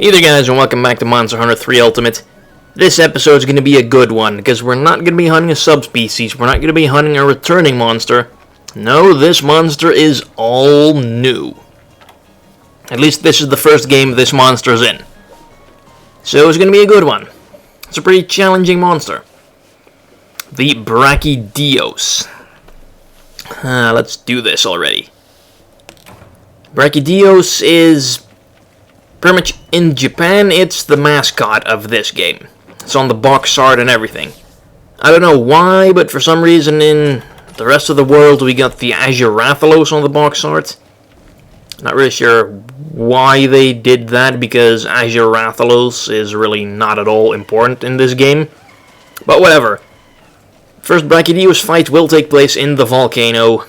Hey there guys, and welcome back to Monster Hunter 3 Ultimate. This episode is going to be a good one, because we're not going to be hunting a subspecies, we're not going to be hunting a returning monster. No, this monster is all new. At least this is the first game this monster's in. So it's going to be a good one. It's a pretty challenging monster. The Brachydios. Let's do this already. Brachydios is pretty much in Japan, it's the mascot of this game. It's on the box art and everything. I don't know why, but for some reason in the rest of the world we got the Azurathalos on the box art. Not really sure why they did that, because Azurathalos is really not at all important in this game. But whatever. First Brachydios fight will take place in the volcano.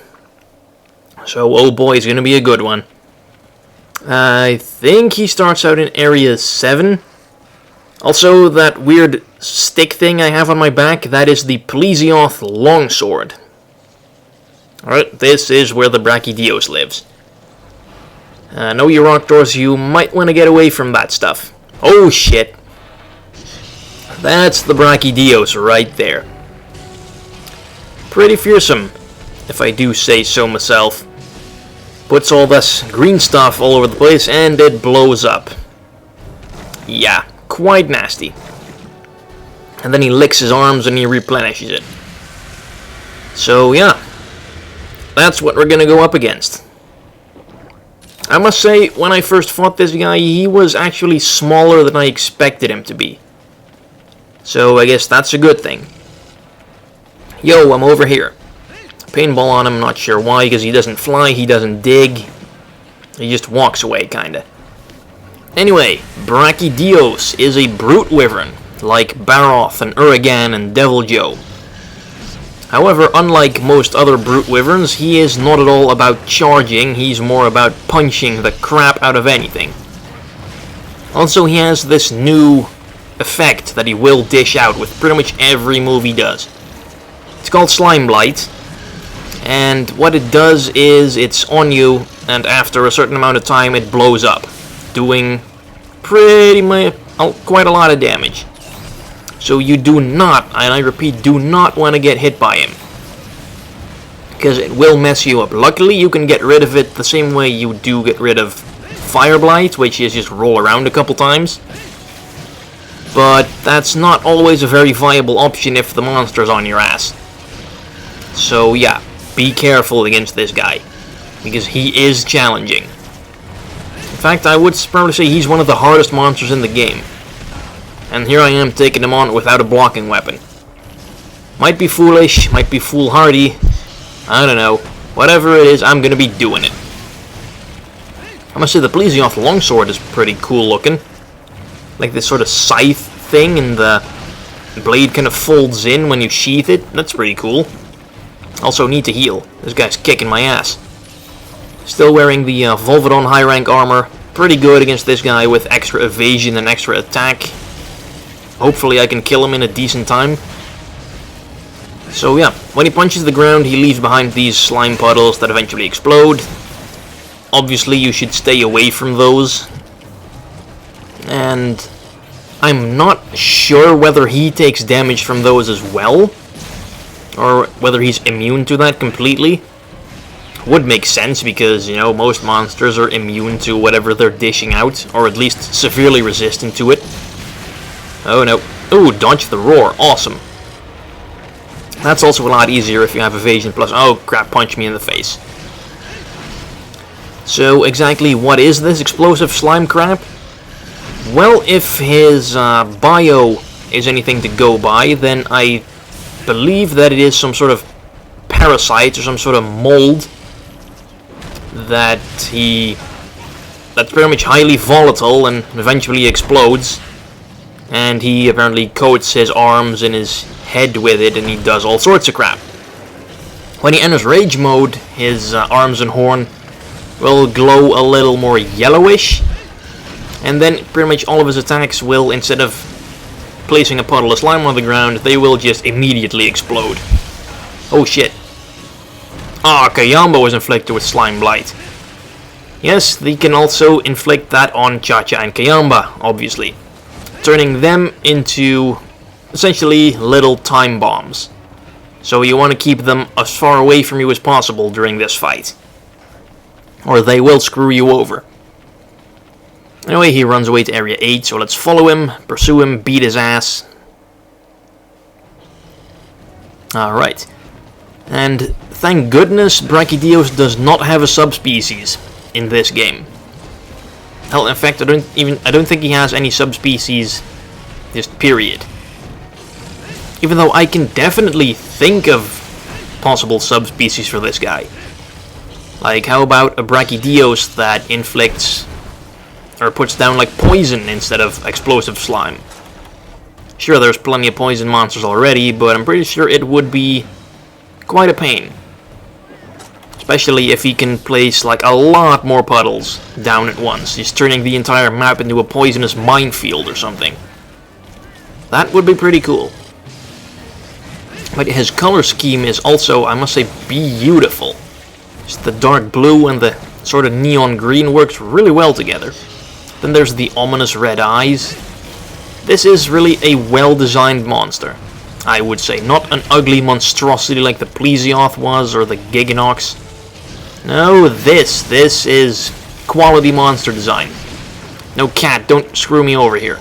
So, oh boy, it's gonna be a good one. I think he starts out in Area 7. Also, that weird stick thing I have on my back, that is the Plesioth Longsword. Alright, this is where the Brachydios lives. Know your rock doors, you might want to get away from that stuff. Oh shit. That's the Brachydios right there. Pretty fearsome, if I do say so myself. Puts all this green stuff all over the place and it blows up. Yeah, quite nasty. And then he licks his arms and he replenishes it. So yeah, that's what we're gonna go up against. I must say, when I first fought this guy, he was actually smaller than I expected him to be. So I guess that's a good thing. Yo, I'm over here. Paintball on him, not sure why, because he doesn't fly, he doesn't dig. He just walks away, kinda. Anyway, Brachydios is a brute wyvern, like Baroth and Uragan and Devil Joe. However, unlike most other brute wyverns, he is not at all about charging, he's more about punching the crap out of anything. Also, he has this new effect that he will dish out with pretty much every move he does. It's called Slime Blight. And what it does is it's on you, and after a certain amount of time it blows up, doing pretty much quite a lot of damage. So you do not, and I repeat, do not want to get hit by him, because it will mess you up. Luckily, you can get rid of it the same way you do get rid of Fire Blight, which is just roll around a couple times. But that's not always a very viable option if the monster's on your ass. So yeah. Be careful against this guy, because he is challenging. In fact, I would probably say he's one of the hardest monsters in the game. And here I am taking him on without a blocking weapon. Might be foolish, might be foolhardy, I don't know. Whatever it is, I'm gonna be doing it. I must say the Plesioth Longsword is pretty cool looking. Like this sort of scythe thing, and the blade kind of folds in when you sheath it. That's pretty cool. Also need to heal. This guy's kicking my ass. Still wearing the Volvodon high rank armor. Pretty good against this guy with extra evasion and extra attack. Hopefully I can kill him in a decent time. So yeah, when he punches the ground he leaves behind these slime puddles that eventually explode. Obviously you should stay away from those. And I'm not sure whether he takes damage from those as well, or whether he's immune to that completely. Would make sense, because, you know, most monsters are immune to whatever they're dishing out, or at least severely resistant to it. Oh no. Ooh, dodge the roar. Awesome. That's also a lot easier if you have evasion plus... Oh crap, punch me in the face. So, exactly what is this explosive slime crap? Well, if his bio is anything to go by, then I believe that it is some sort of parasite or some sort of mold that's pretty much highly volatile and eventually explodes, and he apparently coats his arms and his head with it, and he does all sorts of crap. When he enters rage mode, his arms and horn will glow a little more yellowish, and then pretty much all of his attacks will, instead of placing a puddle of slime on the ground, they will just immediately explode. Oh shit. Ah, Kayamba was inflicted with Slime Blight. Yes, they can also inflict that on Cha-Cha and Kayamba, obviously, turning them into essentially little time bombs. So you want to keep them as far away from you as possible during this fight, or they will screw you over. Anyway, he runs away to Area 8, so let's follow him, pursue him, beat his ass. Alright. And thank goodness Brachydios does not have a subspecies in this game. Hell, in fact, I don't think he has any subspecies, just period. Even though I can definitely think of possible subspecies for this guy. Like, how about a Brachydios that inflicts or puts down like poison instead of explosive slime? Sure, there's plenty of poison monsters already, but I'm pretty sure it would be quite a pain. Especially if he can place like a lot more puddles down at once, just turning the entire map into a poisonous minefield or something. That would be pretty cool. But his color scheme is also, I must say, beautiful. Just the dark blue and the sort of neon green works really well together. Then there's the ominous red eyes. This is really a well-designed monster, I would say. Not an ugly monstrosity like the Plesioth was or the Giganox. No, this is quality monster design. No, cat, don't screw me over here.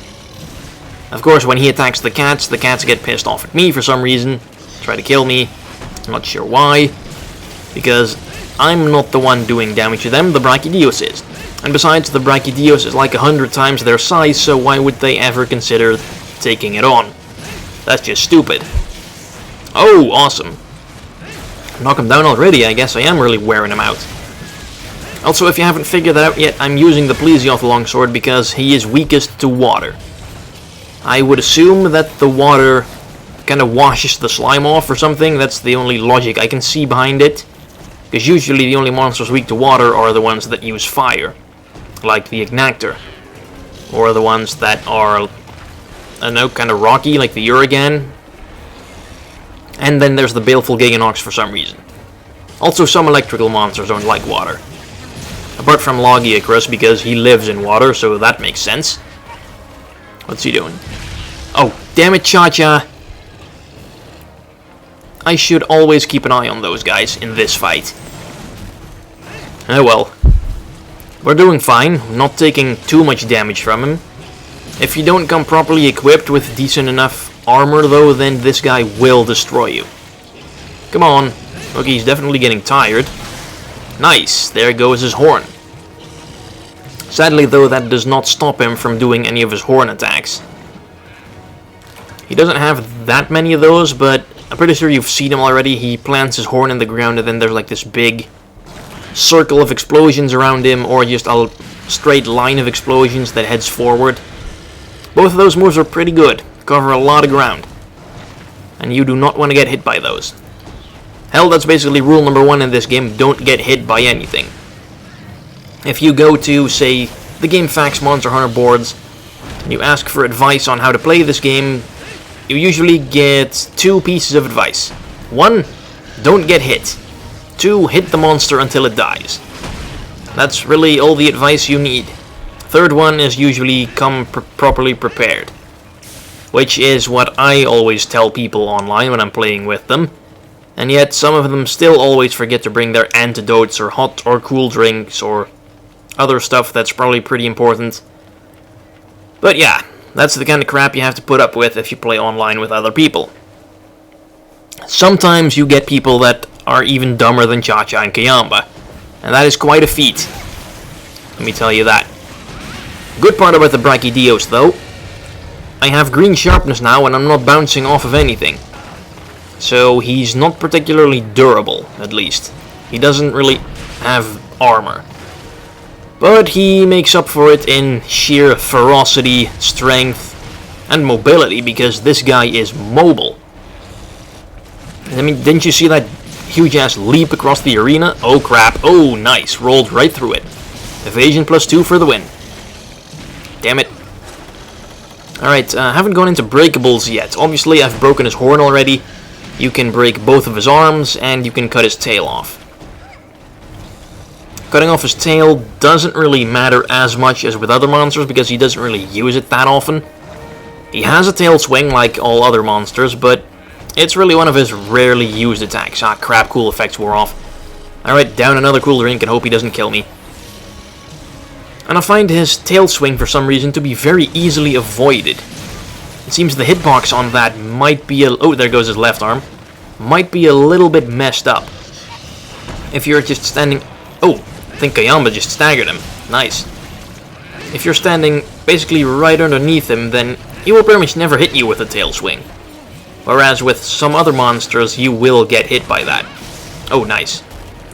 Of course, when he attacks the cats get pissed off at me for some reason. Try to kill me. I'm not sure why. Because I'm not the one doing damage to them, the Brachydios is. And besides, the Brachydios is like 100 times their size, so why would they ever consider taking it on? That's just stupid. Oh, awesome. Knock him down already, I guess I am really wearing him out. Also, if you haven't figured that out yet, I'm using the Plesioth longsword because he is weakest to water. I would assume that the water kind of washes the slime off or something. That's the only logic I can see behind it. Because usually the only monsters weak to water are the ones that use fire. Like the Ignactor. Or the ones that are, I don't know, kind of rocky, like the Uragan. And then there's the Baleful Giganox for some reason. Also, some electrical monsters don't like water. Apart from Logiacrus, because he lives in water, so that makes sense. What's he doing? Oh, damn it, Cha-Cha! I should always keep an eye on those guys in this fight. Oh well. We're doing fine, not taking too much damage from him. If you don't come properly equipped with decent enough armor though, then this guy will destroy you. Come on. Okay, he's definitely getting tired. Nice, there goes his horn. Sadly though, that does not stop him from doing any of his horn attacks. He doesn't have that many of those, but I'm pretty sure you've seen him already. He plants his horn in the ground and then there's like this big circle of explosions around him, or just a straight line of explosions that heads forward. Both of those moves are pretty good, cover a lot of ground, and you do not want to get hit by those. Hell, that's basically rule number 1 in this game: don't get hit by anything. If you go to, say, the GameFAQs Monster Hunter boards, and you ask for advice on how to play this game, you usually get 2 pieces of advice. 1, don't get hit. 2, hit the monster until it dies. That's really all the advice you need. Third one is usually come properly prepared. Which is what I always tell people online when I'm playing with them. And yet some of them still always forget to bring their antidotes or hot or cool drinks or other stuff that's probably pretty important. But yeah, that's the kind of crap you have to put up with if you play online with other people. Sometimes you get people that are even dumber than Cha-Cha and Kayamba, and that is quite a feat. Let me tell you that. Good part about the Brachydios though, I have green sharpness now and I'm not bouncing off of anything. So he's not particularly durable, at least. He doesn't really have armor. But he makes up for it in sheer ferocity, strength, and mobility, because this guy is mobile. I mean, didn't you see that huge-ass leap across the arena? Oh crap, oh nice, rolled right through it. Evasion +2 for the win. Damn it. Alright, haven't gone into breakables yet. Obviously, I've broken his horn already. You can break both of his arms, and you can cut his tail off. Cutting off his tail doesn't really matter as much as with other monsters because he doesn't really use it that often. He has a tail swing like all other monsters, but it's really one of his rarely used attacks. Ah, crap, cool effects wore off. Alright, down another cool drink and hope he doesn't kill me. And I find his tail swing for some reason to be very easily avoided. It seems the hitbox on that might be oh, there goes his left arm. Might be a little bit messed up. If you're just standing... Oh, I think Kayamba just staggered him. Nice. If you're standing basically right underneath him, then he will pretty much never hit you with a tail swing. Whereas with some other monsters, you will get hit by that. Oh, nice.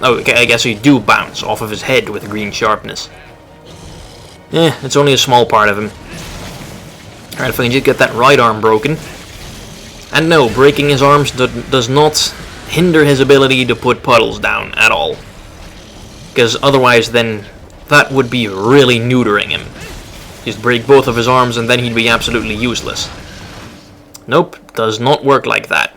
Oh, okay, I guess you do bounce off of his head with green sharpness. It's only a small part of him. Alright, if I can just get that right arm broken. And no, breaking his arms does not hinder his ability to put puddles down at all. Because otherwise then that would be really neutering him. Just break both of his arms and then he'd be absolutely useless. Nope, does not work like that.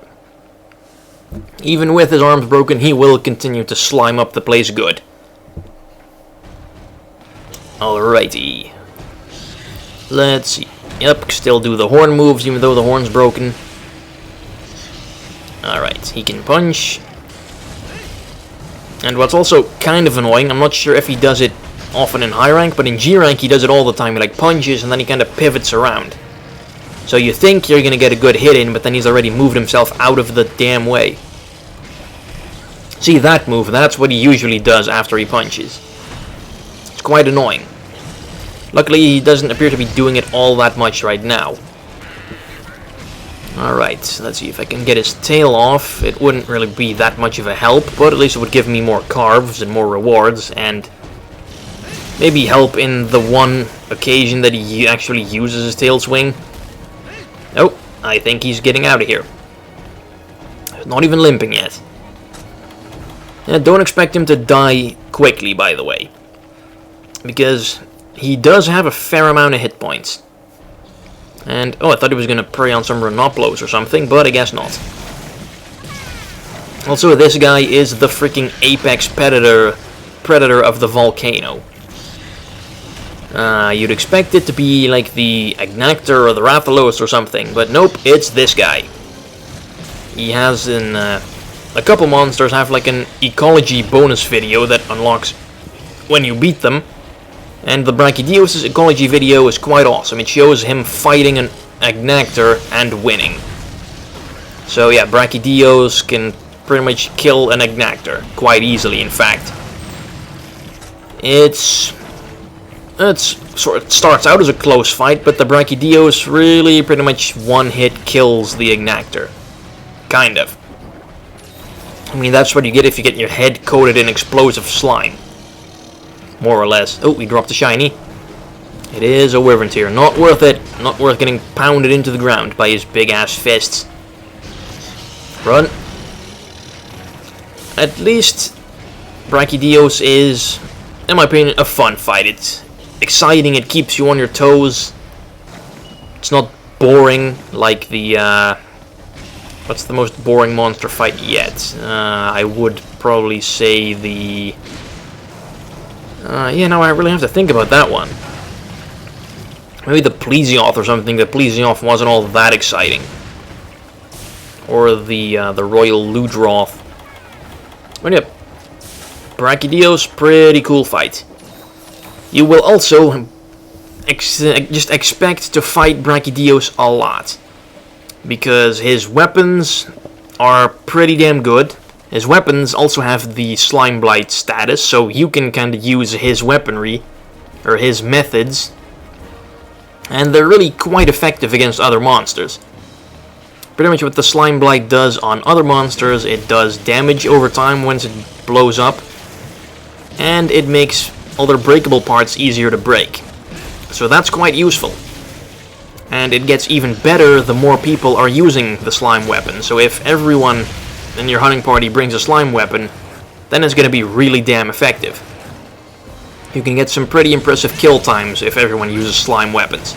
Even with his arms broken, he will continue to slime up the place good. Alrighty. Let's see. Yep, still do the horn moves even though the horn's broken. Alright, he can punch. And what's also kind of annoying, I'm not sure if he does it often in high rank, but in G rank he does it all the time. He like punches and then he kind of pivots around. So you think you're gonna get a good hit in, but then he's already moved himself out of the damn way. See that move, that's what he usually does after he punches. It's quite annoying. Luckily he doesn't appear to be doing it all that much right now. Alright, let's see if I can get his tail off. It wouldn't really be that much of a help, but at least it would give me more carves and more rewards, and maybe help in the one occasion that he actually uses his tail swing. Oh, I think he's getting out of here. Not even limping yet. Don't expect him to die quickly, by the way. Because he does have a fair amount of hit points. And, oh, I thought he was going to prey on some Renoplos or something, but I guess not. Also, this guy is the freaking apex predator of the volcano. You'd expect it to be like the Agnactor or the Rathalos or something, but nope, it's this guy. He has a couple monsters have like an ecology bonus video that unlocks when you beat them. And the Brachydios' ecology video is quite awesome. It shows him fighting an Agnactor and winning. So yeah, Brachydios can pretty much kill an Agnactor quite easily, in fact. It starts out as a close fight, but the Brachydios really pretty much one hit kills the Agnactor. Kind of. I mean, that's what you get if you get your head coated in explosive slime. More or less. Oh, we dropped a shiny. It is a Wyvern tier. Not worth it. Not worth getting pounded into the ground by his big ass fists. Run. At least Brachydios is, in my opinion, a fun fight. It's exciting. It keeps you on your toes. It's not boring like the what's the most boring monster fight yet? I would probably say the... yeah, no, I really have to think about that one. Maybe the Plesioth or something. The Plesioth wasn't all that exciting. Or the Royal Ludroth. But yeah, Brachydios, pretty cool fight. You will also just expect to fight Brachydios a lot. Because his weapons are pretty damn good. His weapons also have the Slime Blight status, so you can kind of use his weaponry, or his methods, and they're really quite effective against other monsters. Pretty much what the Slime Blight does on other monsters, it does damage over time once it blows up, and it makes other breakable parts easier to break. So that's quite useful. And it gets even better the more people are using the slime weapon, so if everyone in your hunting party brings a slime weapon, then it's going to be really damn effective. You can get some pretty impressive kill times if everyone uses slime weapons.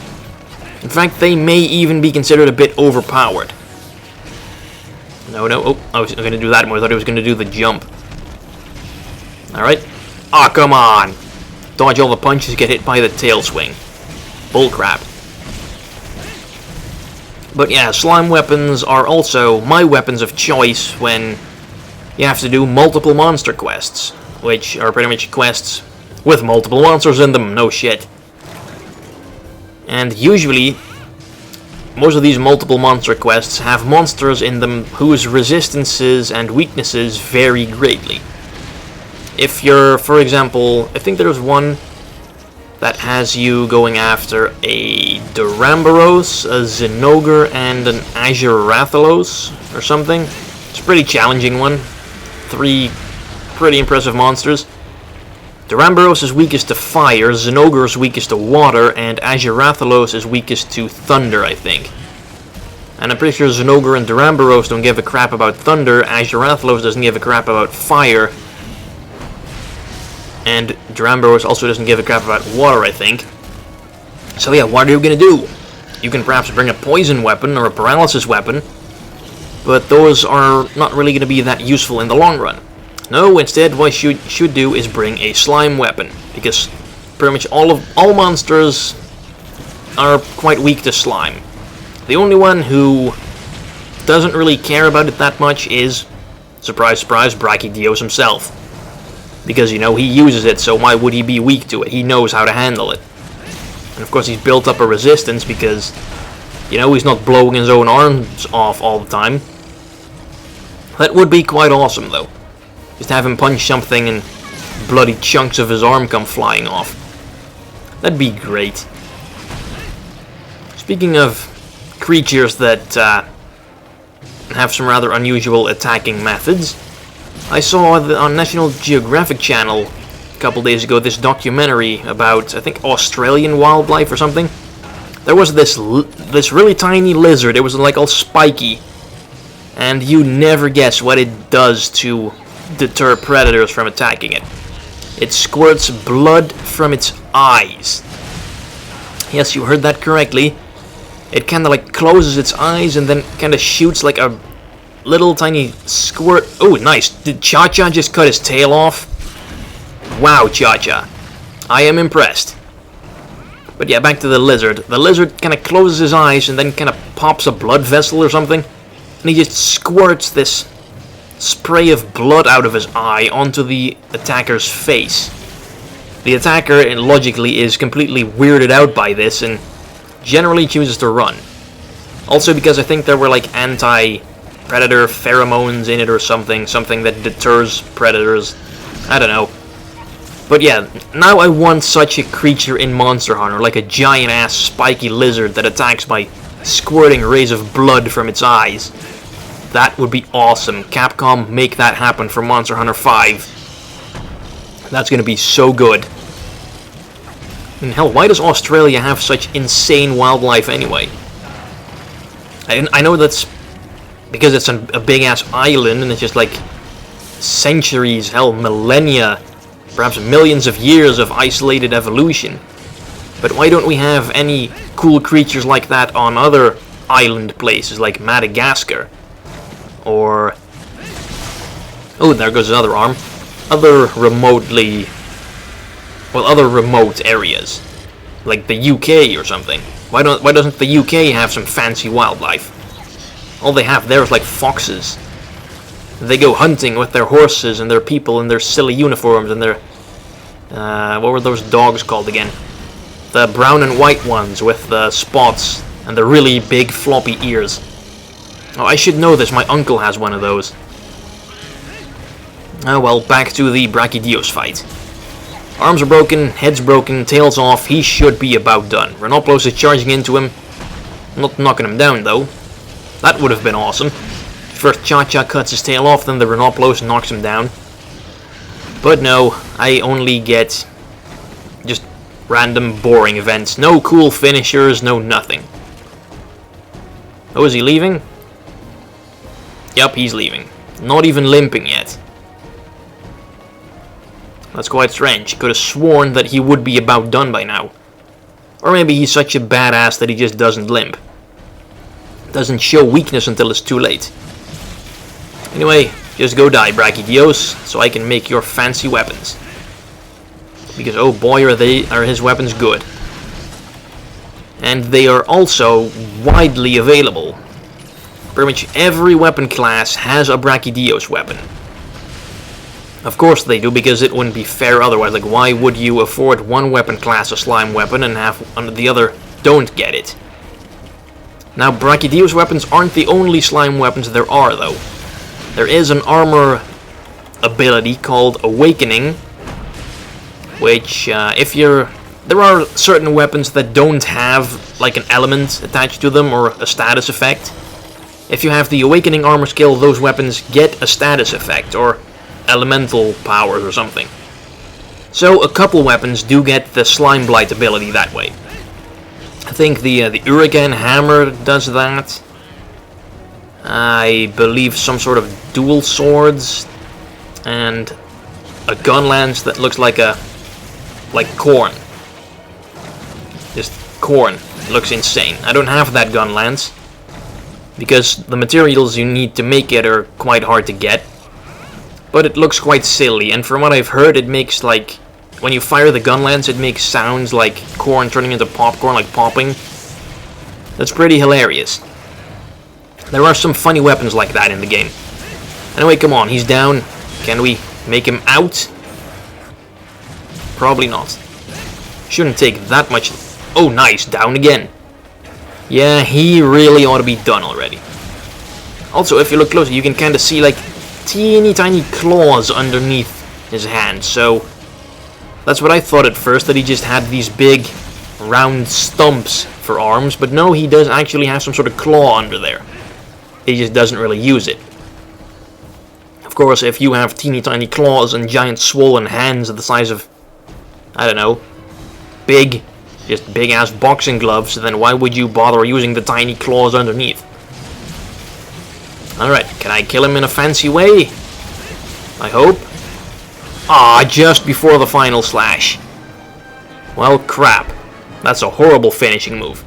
In fact, they may even be considered a bit overpowered. No, oh, I was going to do that more. I thought I was going to do the jump. Alright. Aw, come on! Dodge all the punches, get hit by the tail swing. Bullcrap. But yeah, slime weapons are also my weapons of choice when you have to do multiple monster quests, which are pretty much quests with multiple monsters in them, no shit. And usually, most of these multiple monster quests have monsters in them whose resistances and weaknesses vary greatly. If you're, for example, I think there's one that has you going after a Duramboros, a Zinogre, and an Azurathalos, or something. It's a pretty challenging one. 3 pretty impressive monsters. Duramboros is weakest to fire, Zinogre is weakest to water, and Azurathalos is weakest to thunder, I think. And I'm pretty sure Zinogre and Duramboros don't give a crap about thunder, Azurathalos doesn't give a crap about fire, and Duramboros also doesn't give a crap about water, I think. So yeah, what are you gonna do? You can perhaps bring a poison weapon or a paralysis weapon, but those are not really gonna be that useful in the long run. No, instead what you should do is bring a slime weapon, because pretty much all monsters are quite weak to slime. The only one who doesn't really care about it that much is, surprise surprise, Brachydios himself. Because, you know, he uses it, so why would he be weak to it? He knows how to handle it. And of course he's built up a resistance because, you know, he's not blowing his own arms off all the time. That would be quite awesome, though. Just have him punch something and bloody chunks of his arm come flying off. That'd be great. Speaking of creatures that have some rather unusual attacking methods, I saw on National Geographic Channel a couple days ago this documentary about, I think, Australian wildlife or something. There was this really tiny lizard. It was like all spiky, and you never guess what it does to deter predators from attacking it. It squirts blood from its eyes. Yes, you heard that correctly. It kind of like closes its eyes and then kind of shoots like a little tiny squirt. Oh, nice. Did Cha-Cha just cut his tail off? Wow, Cha-Cha. I am impressed. But yeah, back to the lizard. The lizard kind of closes his eyes and then kind of pops a blood vessel or something. And he just squirts this spray of blood out of his eye onto the attacker's face. The attacker, logically, is completely weirded out by this and generally chooses to run. Also because I think there were like anti-predator pheromones in it or something that deters predators. I don't know. But yeah, now I want such a creature in Monster Hunter, like a giant ass spiky lizard that attacks by squirting rays of blood from its eyes. That would be awesome. Capcom, make that happen for Monster Hunter 5. That's gonna be so good. And hell, why does Australia have such insane wildlife anyway? I know that's because it's a big-ass island and it's just like centuries, hell, millennia, perhaps millions of years of isolated evolution. But why don't we have any cool creatures like that on other island places like Madagascar? Or... oh, there goes another arm. Other remote areas. Like the UK or something. Why doesn't the UK have some fancy wildlife? All they have there is like foxes. They go hunting with their horses and their people in their silly uniforms and their... what were those dogs called again? The brown and white ones with the spots and the really big floppy ears. Oh, I should know this. My uncle has one of those. Oh well, back to the Brachydios fight. Arms are broken, head's broken, tail's off. He should be about done. Renoplos is charging into him. Not knocking him down, though. That would have been awesome. First Cha-Cha cuts his tail off, then the Renoplos knocks him down. But no, I only get just random boring events. No cool finishers, no nothing. Oh, is he leaving? Yup, he's leaving. Not even limping yet. That's quite strange. Could have sworn that he would be about done by now. Or maybe he's such a badass that he just doesn't limp. Doesn't show weakness until it's too late. Anyway, just go die, Brachydios, so I can make your fancy weapons. because oh boy are his weapons good. And they are also widely available. Pretty much every weapon class has a Brachydios weapon. Of course they do, because it wouldn't be fair otherwise. Like, why would you afford one weapon class a slime weapon and have the other don't get it? Now, Brachydios weapons aren't the only slime weapons there are, though. There is an armor ability called Awakening, which, there are certain weapons that don't have, like, an element attached to them or a status effect. If you have the Awakening armor skill, those weapons get a status effect, or elemental powers or something. So a couple weapons do get the Slime Blight ability that way. I think the Urigan Hammer does that. I believe some sort of dual swords and a gun lance that looks like corn. Just corn. It looks insane. I don't have that gun lance because the materials you need to make it are quite hard to get. But it looks quite silly, and from what I've heard, it makes, like, when you fire the gun lance, it makes sounds like corn turning into popcorn, like popping. That's pretty hilarious. There are some funny weapons like that in the game. Anyway, come on, he's down. Can we make him out? Probably not. Shouldn't take that much. Oh, nice, down again. Yeah, he really ought to be done already. Also, if you look closer, you can kind of see, like, teeny tiny claws underneath his hand, so that's what I thought at first, that he just had these big round stumps for arms, but no, he does actually have some sort of claw under there. He just doesn't really use it. Of course, if you have teeny tiny claws and giant swollen hands the size of, I don't know, just big ass boxing gloves, then why would you bother using the tiny claws underneath? Alright, can I kill him in a fancy way? I hope. Ah, just before the final slash. Well, crap. That's a horrible finishing move.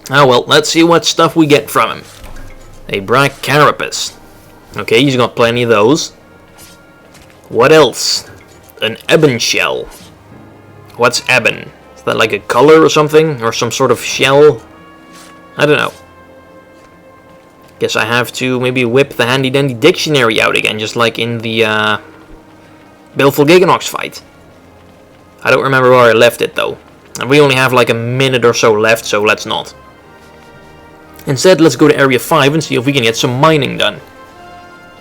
Ah well, let's see what stuff we get from him. A Brachydios. Okay, he's got plenty of those. What else? An ebon shell. What's ebon? Is that like a color or something? Or some sort of shell? I don't know. Guess I have to maybe whip the handy dandy dictionary out again, just like in the Baleful Giganox fight. I don't remember where I left it though. And we only have like a minute or so left, so let's not. Instead, let's go to Area 5 and see if we can get some mining done.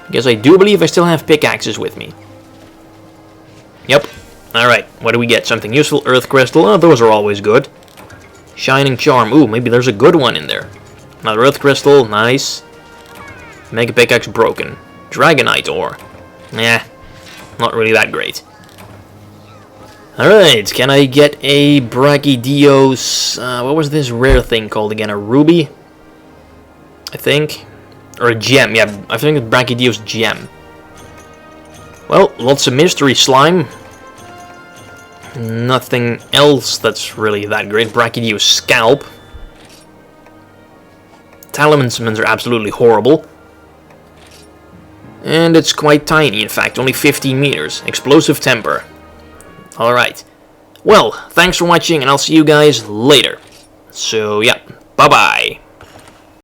Because I do believe I still have pickaxes with me. Yep. Alright, what do we get? Something useful. Earth Crystal. Oh, those are always good. Shining Charm. Ooh, maybe there's a good one in there. Another Earth Crystal, nice. Mega Pickaxe broken. Dragonite ore. Nah, not really that great. Alright, can I get a Brachydios... what was this rare thing called again? A ruby? I think? Or a gem, yeah, I think it's Brachydios gem. Well, lots of mystery slime. Nothing else that's really that great. Brachydios scalp. Talismans are absolutely horrible. And it's quite tiny, in fact, only 15 meters. Explosive temper. Alright. Well, thanks for watching, and I'll see you guys later. So, yeah, bye-bye.